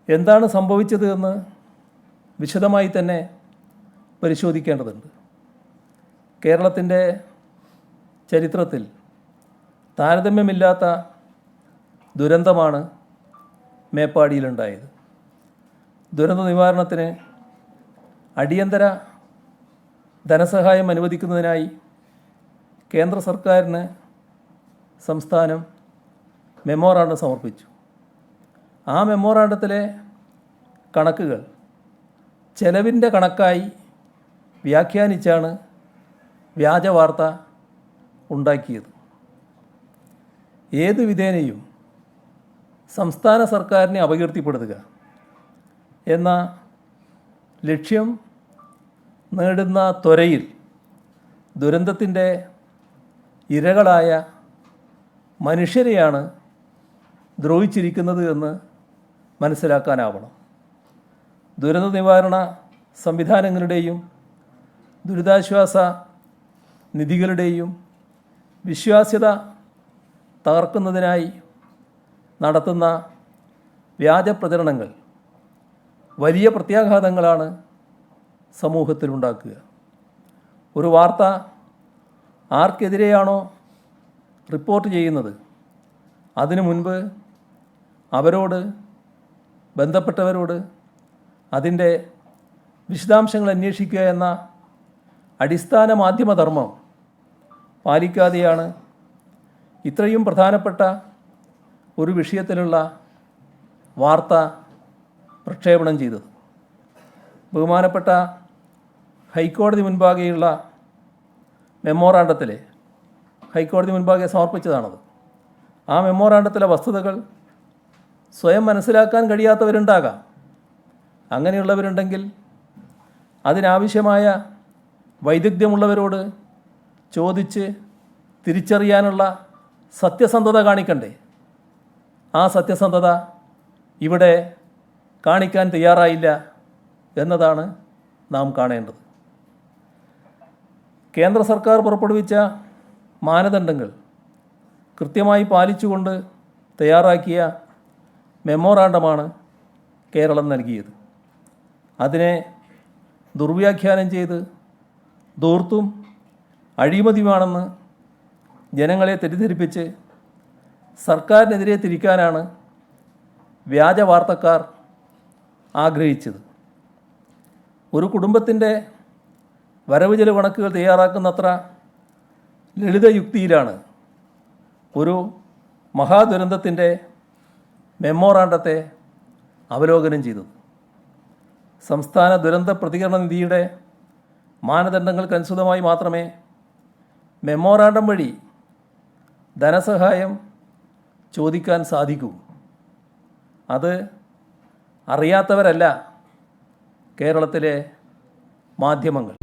എന്താണ് സംഭവിച്ചത് എന്ന് വിശദമായി തന്നെ പരിശോധിക്കേണ്ടതുണ്ട്. കേരളത്തിൻ്റെ ചരിത്രത്തിൽ താരതമ്യമില്ലാത്ത ദുരന്തമാണ് മേപ്പാടിയിലുണ്ടായത്. ദുരന്ത നിവാരണത്തിന് അടിയന്തര ധനസഹായം അനുവദിക്കുന്നതിനായി കേന്ദ്ര സർക്കാരിന് സംസ്ഥാനം മെമ്മോറാണ്ടം സമർപ്പിച്ചു. ആ മെമ്മോറാണ്ടത്തിലെ കണക്കുകൾ ചെലവിൻ്റെ കണക്കായി വ്യാഖ്യാനിച്ചാണ് വ്യാജ വാർത്ത ഉണ്ടാക്കിയത്. ഏതു വിധേനയും സംസ്ഥാന സർക്കാരിനെ അപകീർത്തിപ്പെടുത്തുക എന്ന ലക്ഷ്യം നേടുന്ന ത്വരയിൽ ദുരന്തത്തിൻ്റെ ഇരകളായ മനുഷ്യരെയാണ് ദ്രോഹിച്ചിരിക്കുന്നത് എന്ന് മനസ്സിലാക്കാനാവണം. ദുരന്ത നിവാരണ സംവിധാനങ്ങളുടെയും ദുരിതാശ്വാസ നിധികളുടെയും വിശ്വാസ്യത തകർക്കുന്നതിനായി നടത്തുന്ന വ്യാജ പ്രചരണങ്ങൾ വലിയ പ്രത്യാഘാതങ്ങളാണ് സമൂഹത്തിലുണ്ടാക്കുക. ഒരു വാർത്ത ആർക്കെതിരെയാണോ റിപ്പോർട്ട് ചെയ്യുന്നത് അതിനു മുൻപ് അവരോട്, ബന്ധപ്പെട്ടവരോട് അതിൻ്റെ വിശദാംശങ്ങൾ അന്വേഷിക്കുക എന്ന അടിസ്ഥാന മാധ്യമധർമ്മം പാലിക്കാതെയാണ് ഇത്രയും പ്രധാനപ്പെട്ട ഒരു വിഷയത്തിലുള്ള വാർത്ത പ്രക്ഷേപണം ചെയ്തത്. ബഹുമാനപ്പെട്ട ഹൈക്കോടതി മുൻപാകെയുള്ള മെമ്മോറാണ്ടത്തിലെ ഹൈക്കോടതി മുൻപാകെ സമർപ്പിച്ചതാണത്. ആ മെമ്മോറാണ്ടത്തിലെ വസ്തുതകൾ സ്വയം മനസ്സിലാക്കാൻ കഴിയാത്തവരുണ്ടാകാം. അങ്ങനെയുള്ളവരുണ്ടെങ്കിൽ അതിനാവശ്യമായ വൈദഗ്ധ്യമുള്ളവരോട് ചോദിച്ച് തിരിച്ചറിയാനുള്ള സത്യസന്ധത കാണിക്കണ്ടേ? ആ സത്യസന്ധത ഇവിടെ കാണിക്കാൻ തയ്യാറായില്ല എന്നതാണ് നാം കാണേണ്ടത്. കേന്ദ്ര സർക്കാർ പുറപ്പെടുവിച്ച മാനദണ്ഡങ്ങൾ കൃത്യമായി പാലിച്ചുകൊണ്ട് തയ്യാറാക്കിയ മെമ്മോറാണ്ടമാണ് കേരളം നൽകിയത്. അതിനെ ദുർവ്യാഖ്യാനം ചെയ്ത് ധൂർത്തും അഴിമതിയുമാണെന്ന് ജനങ്ങളെ തെറ്റിദ്ധരിപ്പിച്ച് സർക്കാരിനെതിരെ തിരിക്കാനാണ് വ്യാജ വാർത്തക്കാർ ആഗ്രഹിച്ചത്. ഒരു കുടുംബത്തിൻ്റെ വരവ് ചെലവ് കണക്കുകൾ തയ്യാറാക്കുന്നത്ര ലളിതയുക്തിയിലാണ് ഒരു മഹാദുരന്തത്തിൻ്റെ മെമ്മോറാണ്ടത്തെ അവലോകനം ചെയ്തത്. സംസ്ഥാന ദുരന്ത പ്രതികരണ നിധിയുടെ മാനദണ്ഡങ്ങൾക്കനുസൃതമായി മാത്രമേ മെമ്മോറാണ്ടം വഴി ധനസഹായം ചോദിക്കാൻ സാധിക്കൂ. അത് അറിയാത്തവരല്ല കേരളത്തിലെ മാധ്യമങ്ങൾ.